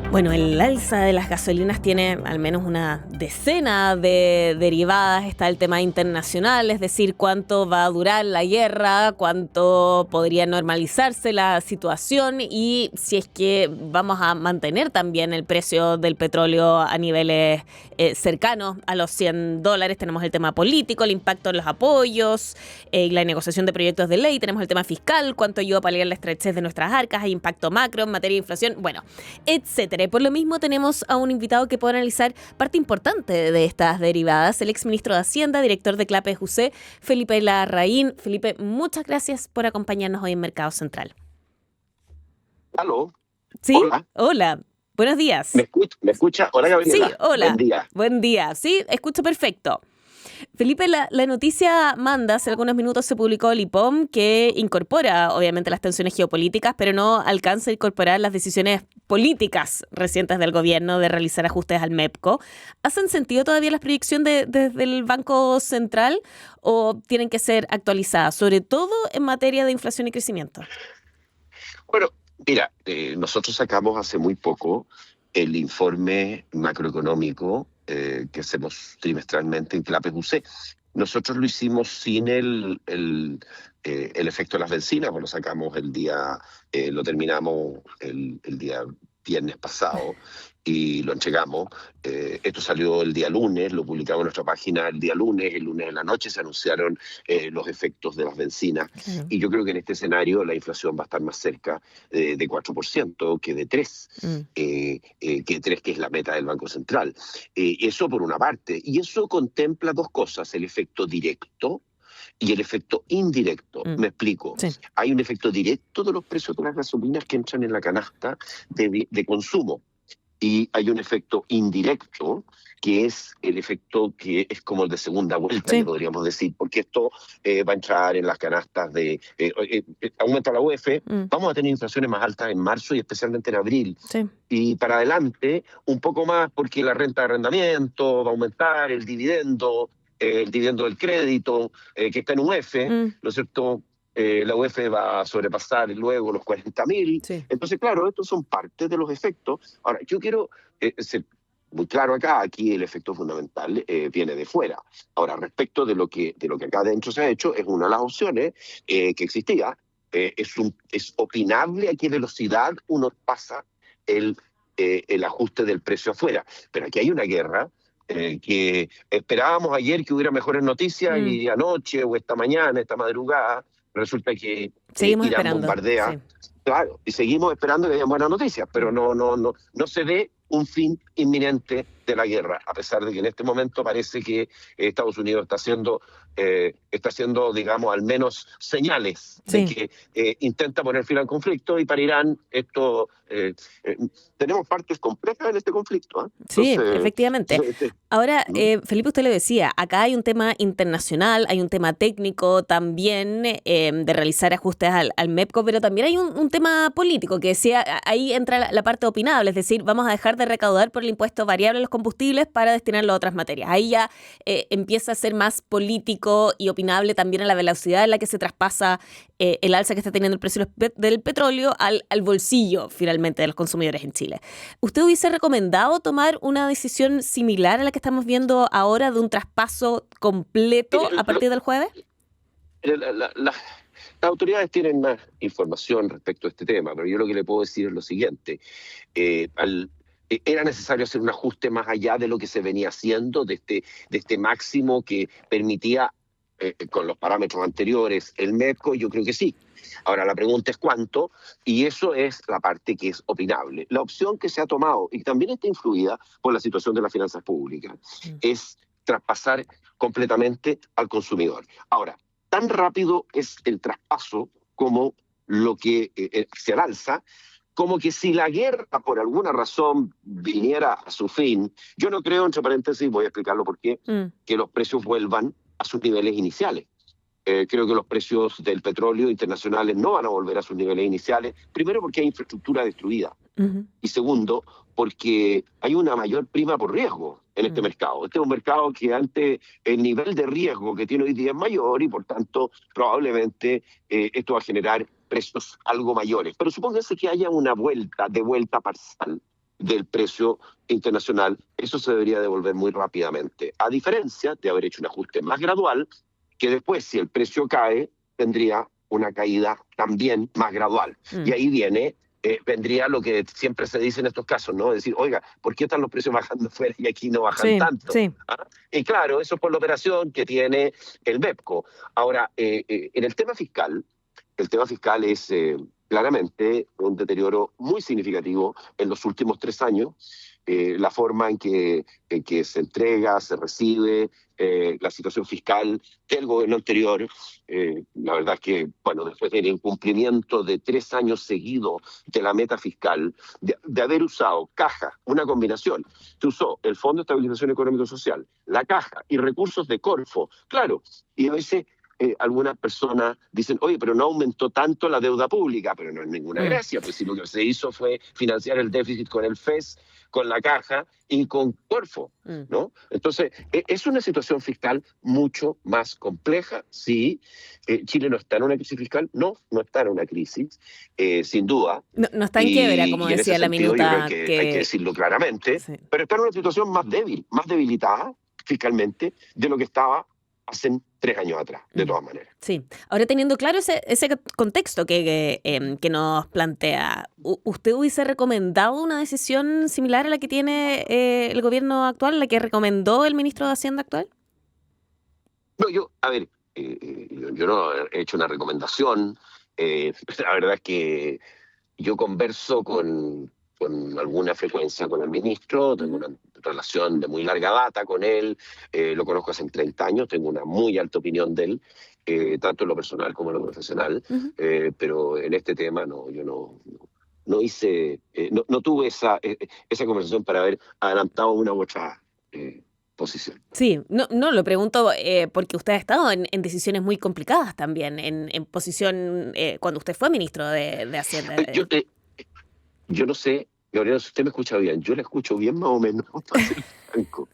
Bueno, el alza de las gasolinas tiene al menos una decena de derivadas. Está el tema internacional, es decir, cuánto va a durar la guerra, cuánto podría normalizarse la situación y si es que vamos a mantener también el precio del petróleo a niveles cercanos a los $100. Tenemos el tema político, el impacto en los apoyos, la negociación de proyectos de ley. Tenemos el tema fiscal, cuánto ayuda a paliar la estrechez de nuestras arcas, hay impacto macro en materia de inflación, bueno, etcétera. Por lo mismo tenemos a un invitado que puede analizar parte importante de estas derivadas, el exministro de Hacienda, director de Clape Jusé, Felipe Larraín. Felipe, muchas gracias por acompañarnos hoy en Mercado Central. Aló. ¿Sí? Hola. Buenos días. ¿Me escucha? Hola, Gabriela. Sí, hola. Buen día. Buen día. Sí, escucho perfecto. Felipe, la noticia manda, hace algunos minutos se publicó el IPOM que incorpora obviamente las tensiones geopolíticas, pero no alcanza a incorporar las decisiones políticas recientes del gobierno de realizar ajustes al MEPCO. ¿Hacen sentido todavía las proyecciones desde el Banco Central o tienen que ser actualizadas, sobre todo en materia de inflación y crecimiento? Bueno, mira, nosotros sacamos hace muy poco el informe macroeconómico que hacemos trimestralmente en Clape UC. Nosotros lo hicimos sin el efecto de las bencinas, pues lo sacamos lo terminamos el día viernes pasado y lo entregamos. Esto salió el día lunes, lo publicamos en nuestra página el día lunes. El lunes en la noche se anunciaron los efectos de las bencinas. Claro. Y yo creo que en este escenario la inflación va a estar más cerca de 4% que de 3%, que es la meta del Banco Central. Eso por una parte. Y eso contempla dos cosas, el efecto directo y el efecto indirecto. Me explico. Sí. Hay un efecto directo de los precios de las gasolinas que entran en la canasta de consumo. Y hay un efecto indirecto, que es el efecto que es como el de segunda vuelta, Sí. que podríamos decir, porque esto va a entrar en las canastas aumenta la UEF, vamos a tener inflaciones más altas en marzo y especialmente en abril. Sí. Y para adelante, un poco más porque la renta de arrendamiento va a aumentar, el dividendo del crédito, que está en UEF, ¿no es cierto? La UEF va a sobrepasar luego los 40.000. Sí. Entonces, claro, estos son parte de los efectos. Ahora, yo quiero ser muy claro acá, aquí el efecto fundamental viene de fuera. Ahora, respecto de lo que acá adentro se ha hecho, es una de las opciones que existía. Es opinable a qué velocidad uno pasa el ajuste del precio afuera. Pero aquí hay una guerra que esperábamos ayer que hubiera mejores noticias y anoche o esta mañana, esta madrugada, resulta que Seguimos Irán esperando. bombardea. Sí. Claro, y seguimos esperando que haya buenas noticias, pero no se ve un fin inminente de la guerra, a pesar de que en este momento parece que Estados Unidos está haciendo, digamos, al menos señales de que intenta poner fin al conflicto, y para Irán esto tenemos partes complejas en este conflicto. Sí, Entonces, efectivamente. Ahora, Felipe, usted lo decía, acá hay un tema internacional, hay un tema técnico también de realizar ajustes al MEPCO, pero también hay un tema político que decía, ahí entra la parte opinable, es decir, vamos a dejar de recaudar por el impuesto variable a los combustibles para destinarlo a otras materias. Ahí ya empieza a ser más político y opinable también a la velocidad en la que se traspasa el alza que está teniendo el precio del petróleo al bolsillo finalmente de los consumidores en Chile. ¿Usted hubiese recomendado tomar una decisión similar a la que estamos viendo ahora de un traspaso completo a partir del jueves? Las autoridades tienen más información respecto a este tema, pero yo lo que le puedo decir es lo siguiente. Era necesario hacer un ajuste más allá de lo que se venía haciendo, de este máximo que permitía, con los parámetros anteriores, el MEPCO. Yo creo que sí. Ahora, la pregunta es cuánto, y eso es la parte que es opinable. La opción que se ha tomado, y también está influida por la situación de las finanzas públicas, es traspasar completamente al consumidor. Ahora, tan rápido es el traspaso como lo que se alza, como que si la guerra por alguna razón viniera a su fin, yo no creo, entre paréntesis, voy a explicarlo por qué, que los precios vuelvan a sus niveles iniciales. Creo que los precios del petróleo internacionales no van a volver a sus niveles iniciales, primero porque hay infraestructura destruida, y segundo, porque hay una mayor prima por riesgo en este mercado. Este es un mercado que antes el nivel de riesgo que tiene hoy día es mayor, y por tanto probablemente esto va a generar precios algo mayores. Pero supóngase que haya una vuelta parcial del precio internacional, eso se debería devolver muy rápidamente, a diferencia de haber hecho un ajuste más gradual, que después, si el precio cae, tendría una caída también más gradual. Y ahí vendría lo que siempre se dice en estos casos, ¿no? Decir, oiga, ¿por qué están los precios bajando fuera y aquí no bajan tanto? Sí. ¿Ah? Y claro, eso es por la operación que tiene el MEPCO. Ahora, en el tema fiscal es claramente un deterioro muy significativo en los últimos 3 años. La forma en que se entrega, se recibe, la situación fiscal del gobierno anterior, la verdad es que, bueno, después del incumplimiento de 3 años seguidos de la meta fiscal, de haber usado caja, una combinación, se usó el Fondo de Estabilización Económico-Social, la caja y recursos de Corfo, claro, y a veces algunas personas dicen, oye, pero no aumentó tanto la deuda pública, pero no es ninguna gracia, pues si lo que se hizo fue financiar el déficit con el FES, con la caja y con Corfo, ¿no? Entonces, es una situación fiscal mucho más compleja. Sí, Chile no está en una crisis fiscal, no está en una crisis, sin duda. No está en quiebra, como y en decía ese la sentido, yo creo minuta. que hay que decirlo claramente, Sí. pero está en una situación más débil, más debilitada fiscalmente de lo que estaba hace 3 años atrás, de todas maneras. Sí. Ahora, teniendo claro ese contexto que nos plantea, ¿usted hubiese recomendado una decisión similar a la que tiene el gobierno actual, la que recomendó el ministro de Hacienda actual? No, a ver, yo no he hecho una recomendación. La verdad es que yo converso con alguna frecuencia con el ministro, tengo una relación de muy larga data con él, lo conozco hace 30 años, tengo una muy alta opinión de él, tanto en lo personal como en lo profesional, pero en este tema yo no hice, no tuve esa conversación para haber adelantado una u otra posición. Sí, no lo pregunto porque usted ha estado en decisiones muy complicadas también, en posición cuando usted fue ministro de Hacienda. Yo no sé, Gabriela, si usted me escucha bien. Yo le escucho bien más o menos, para ser franco.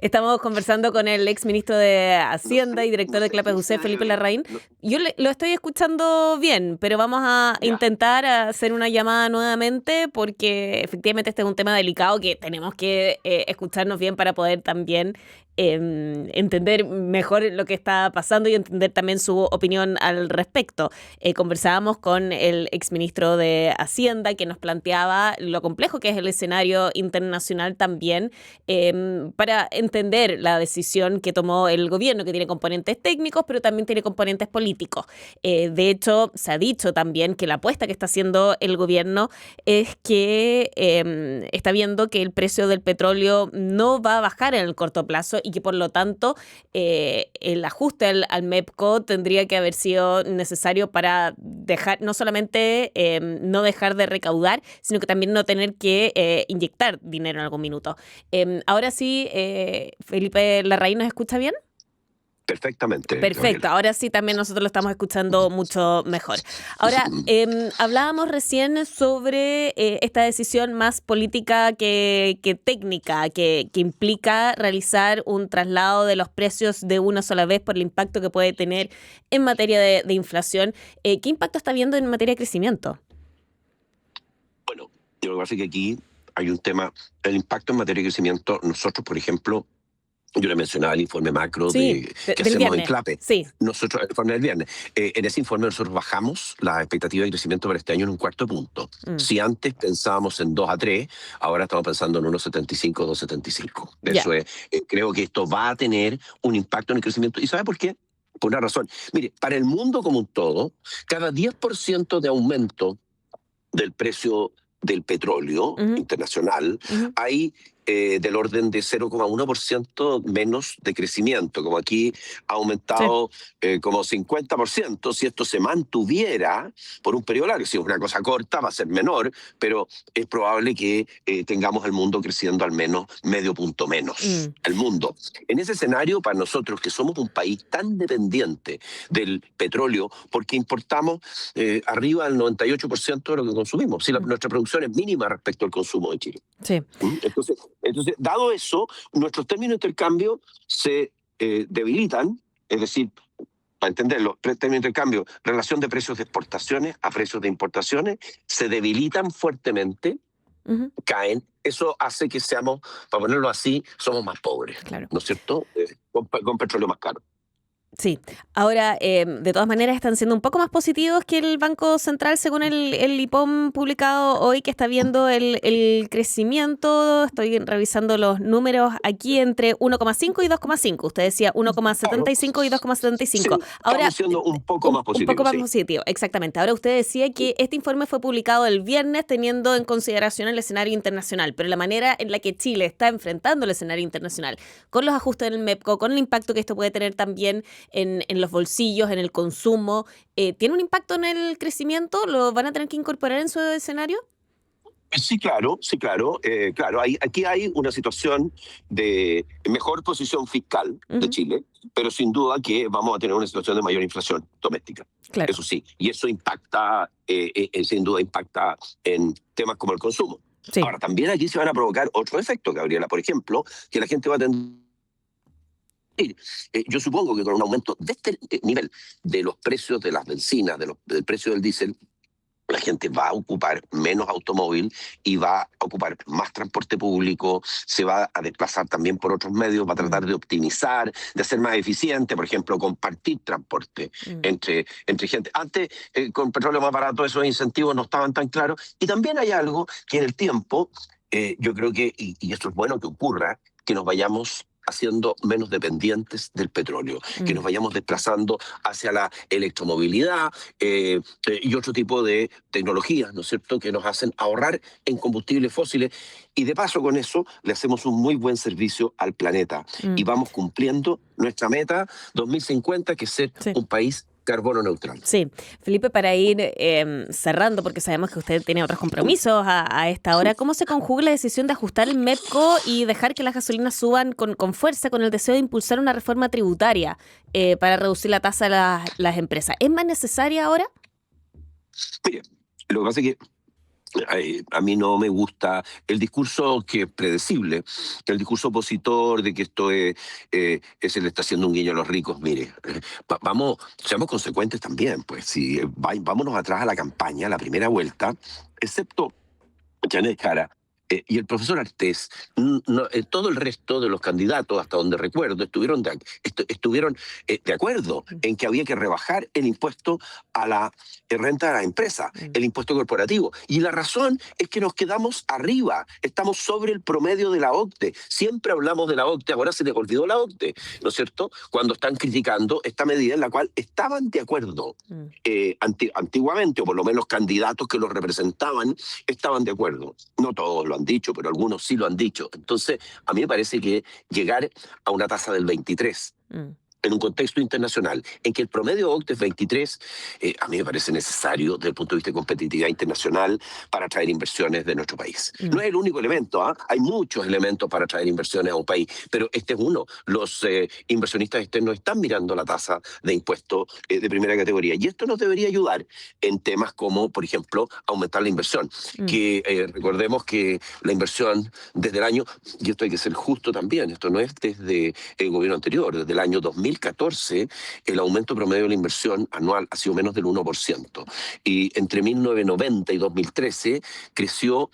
Estamos conversando con el ex ministro de Hacienda y director de si Clape se UC, me Felipe oye bien. Larraín. Yo lo estoy escuchando bien, pero vamos a Ya. intentar hacer una llamada nuevamente porque efectivamente este es un tema delicado que tenemos que escucharnos bien para poder también entender mejor lo que está pasando y entender también su opinión al respecto. Conversábamos con el exministro de Hacienda que nos planteaba lo complejo que es el escenario internacional también para entender la decisión que tomó el gobierno, que tiene componentes técnicos, pero también tiene componentes políticos. De hecho, se ha dicho también que la apuesta que está haciendo el gobierno es que está viendo que el precio del petróleo no va a bajar en el corto plazo y que por lo tanto el ajuste al MEPCO tendría que haber sido necesario para dejar, no solamente no dejar de recaudar, sino que también no tener que inyectar dinero en algún minuto. Ahora sí, Felipe Larraín, ¿nos escucha bien? Perfectamente. Perfecto, Gabriela. ahora sí también nosotros lo estamos escuchando mucho mejor. Ahora, hablábamos recién sobre esta decisión más política que técnica, que implica realizar un traslado de los precios de una sola vez por el impacto que puede tener en materia de inflación. ¿Qué impacto está viendo en materia de crecimiento? Bueno, yo lo que pasa es que aquí hay un tema, el impacto en materia de crecimiento. Nosotros, por ejemplo, yo le mencionaba el informe macro Sí, que del hacemos viernes. en Clape. Sí. Nosotros, el informe del viernes. En ese informe nosotros bajamos la expectativa de crecimiento para este año en un 1/4 punto. Si antes pensábamos en 2 a 3, ahora estamos pensando en 1,75, 2,75. Eso es, creo que esto va a tener un impacto en el crecimiento. ¿Y sabe por qué? Por una razón. Mire, para el mundo como un todo, cada 10% de aumento del precio del petróleo internacional, hay del orden de 0,1% menos de crecimiento, como aquí ha aumentado como 50%. Si esto se mantuviera por un periodo largo, si es una cosa corta va a ser menor, pero es probable que tengamos el mundo creciendo al menos medio punto menos. El mundo. En ese escenario, para nosotros que somos un país tan dependiente del petróleo, porque importamos arriba del 98% de lo que consumimos, si nuestra producción es mínima respecto al consumo de Chile. Sí. Entonces, dado eso, nuestros términos de intercambio se debilitan, es decir, para entenderlo, términos de intercambio, relación de precios de exportaciones a precios de importaciones, se debilitan fuertemente, caen eso hace que seamos, para ponerlo así, somos más pobres, Claro. ¿no es cierto? Con petróleo más caro. Sí, ahora de todas maneras están siendo un poco más positivos que el Banco Central según el IPOM publicado hoy, que está viendo el crecimiento. Estoy revisando los números aquí entre 1,5 y 2,5. Usted decía Claro. 1,75 y 2,75. Sí, Ahora, estamos siendo un poco más un poco positivos, más sí. positivo, exactamente. Ahora usted decía que este informe fue publicado el viernes teniendo en consideración el escenario internacional, pero la manera en la que Chile está enfrentando el escenario internacional, con los ajustes en el MEPCO, con el impacto que esto puede tener también en los bolsillos, en el consumo, ¿tiene un impacto en el crecimiento? ¿Lo van a tener que incorporar en su escenario? Sí, claro, sí, claro. Claro, aquí hay una situación de mejor posición fiscal de Ujú, Chile, pero sin duda que vamos a tener una situación de mayor inflación doméstica. claro, Eso sí, y eso impacta, sin duda impacta en temas como el consumo. sí. Ahora, también aquí se van a provocar otros efectos, Gabriela. Por ejemplo, que la gente va a tener. Yo supongo que con un aumento de este nivel de los precios de las bencinas, del precio del diésel, la gente va a ocupar menos automóvil y va a ocupar más transporte público, se va a desplazar también por otros medios, va a Mm, tratar de optimizar, de ser más eficiente, por ejemplo, compartir transporte mm. entre gente. Antes, con petróleo más barato, esos incentivos no estaban tan claros. Y también hay algo que en el tiempo, yo creo que, y esto es bueno que ocurra, que nos vayamos haciendo menos dependientes del petróleo, que nos Mm. vayamos desplazando hacia la electromovilidad, y otro tipo de tecnologías, ¿no es cierto?, que nos hacen ahorrar en combustibles fósiles. Y de paso con eso le hacemos un muy buen servicio al planeta y Mm, vamos cumpliendo nuestra meta 2050, que es ser sí. un país carbono neutral. Sí, Felipe, para ir cerrando, porque sabemos que usted tiene otros compromisos a esta hora, ¿cómo se conjuga la decisión de ajustar el MEPCO y dejar que las gasolinas suban con fuerza con el deseo de impulsar una reforma tributaria para reducir la tasa de las empresas? ¿Es más necesaria ahora? Mire, lo que pasa es que a mí no me gusta el discurso que es predecible, el discurso opositor de que esto se le está haciendo un guiño a los ricos. Mire, vamos, seamos consecuentes también, pues si vámonos atrás a la campaña, la primera vuelta, excepto Janet Jara y el profesor Artés, todo el resto de los candidatos, hasta donde recuerdo, estuvieron de acuerdo Mm, en que había que rebajar el impuesto a la renta de la empresa, mm, el impuesto corporativo. Y la razón es que nos quedamos arriba, estamos sobre el promedio de la OCDE. Siempre hablamos de la OCDE, ahora se les olvidó la OCDE, ¿no es cierto? Cuando están criticando esta medida en la cual estaban de acuerdo mm. antiguamente, o por lo menos candidatos que los representaban estaban de acuerdo. No todos lo han dicho, pero algunos sí lo han dicho. Entonces, a mí me parece que llegar a una tasa del 23 Mm, en un contexto internacional en que el promedio OCDE es 23, a mí me parece necesario desde el punto de vista de competitividad internacional para atraer inversiones de nuestro país. No mm. es el único elemento, ¿ah? Hay muchos elementos para atraer inversiones a un país, pero este es uno. Los inversionistas externos están mirando la tasa de impuesto de primera categoría y esto nos debería ayudar en temas como, por ejemplo, aumentar la inversión. Mm, Que recordemos que la inversión desde el año, y esto hay que ser justo también, esto no es desde el gobierno anterior, desde el año 2014 el aumento promedio de la inversión anual ha sido menos del 1%. Y entre 1990 y 2013 creció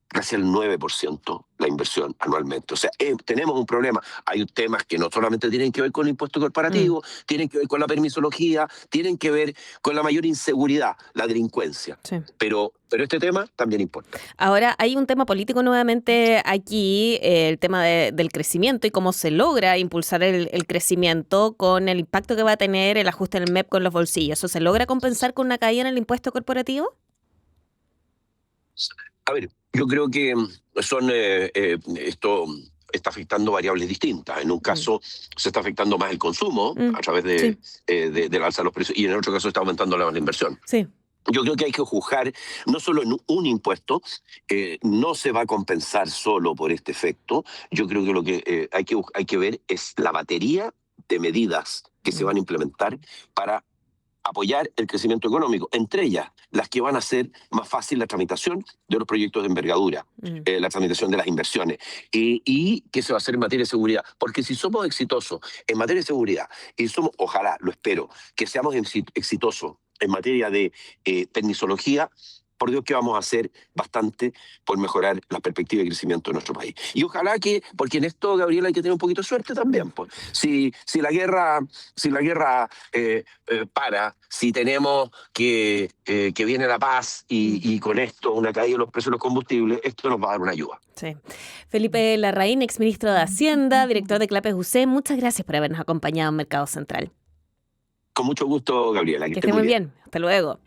casi el 9% la inversión anualmente. O sea, tenemos un problema. Hay temas que no solamente tienen que ver con el impuesto mm. corporativo, tienen que ver con la permisología, tienen que ver con la mayor inseguridad, la delincuencia. Sí. Pero este tema también importa. Ahora hay un tema político nuevamente aquí, el tema del crecimiento y cómo se logra impulsar el crecimiento con el impacto que va a tener el ajuste en el MEP con los bolsillos. ¿Eso se logra compensar con una caída en el impuesto corporativo? A ver, yo creo que esto está afectando variables distintas. En un Mm, caso se está afectando más el consumo mm, a través sí, del alza de los precios y en el otro caso está aumentando la inversión. sí. Yo creo que hay que juzgar no solo en un impuesto, no se va a compensar solo por este efecto. Yo creo que lo que hay que ver es la batería de medidas que se Mm, van a implementar para apoyar el crecimiento económico, entre ellas las que van a hacer más fácil la tramitación de los proyectos de envergadura, mm, la tramitación de las inversiones, y que se va a hacer en materia de seguridad. Porque si somos exitosos en materia de seguridad, y somos, ojalá, lo espero, que seamos exitosos en materia de tecnología, por Dios que vamos a hacer bastante por mejorar la perspectiva de crecimiento de nuestro país. Y ojalá que, porque en esto, Gabriela, hay que tener un poquito de suerte también. Pues. Si la guerra para, si tenemos que viene la paz y con esto una caída de los precios de los combustibles, esto nos va a dar una ayuda. Sí. Felipe Larraín, exministro de Hacienda, director de Clapes UC, muchas gracias por habernos acompañado en Mercado Central. Con mucho gusto, Gabriela. Que esté muy bien. Hasta luego.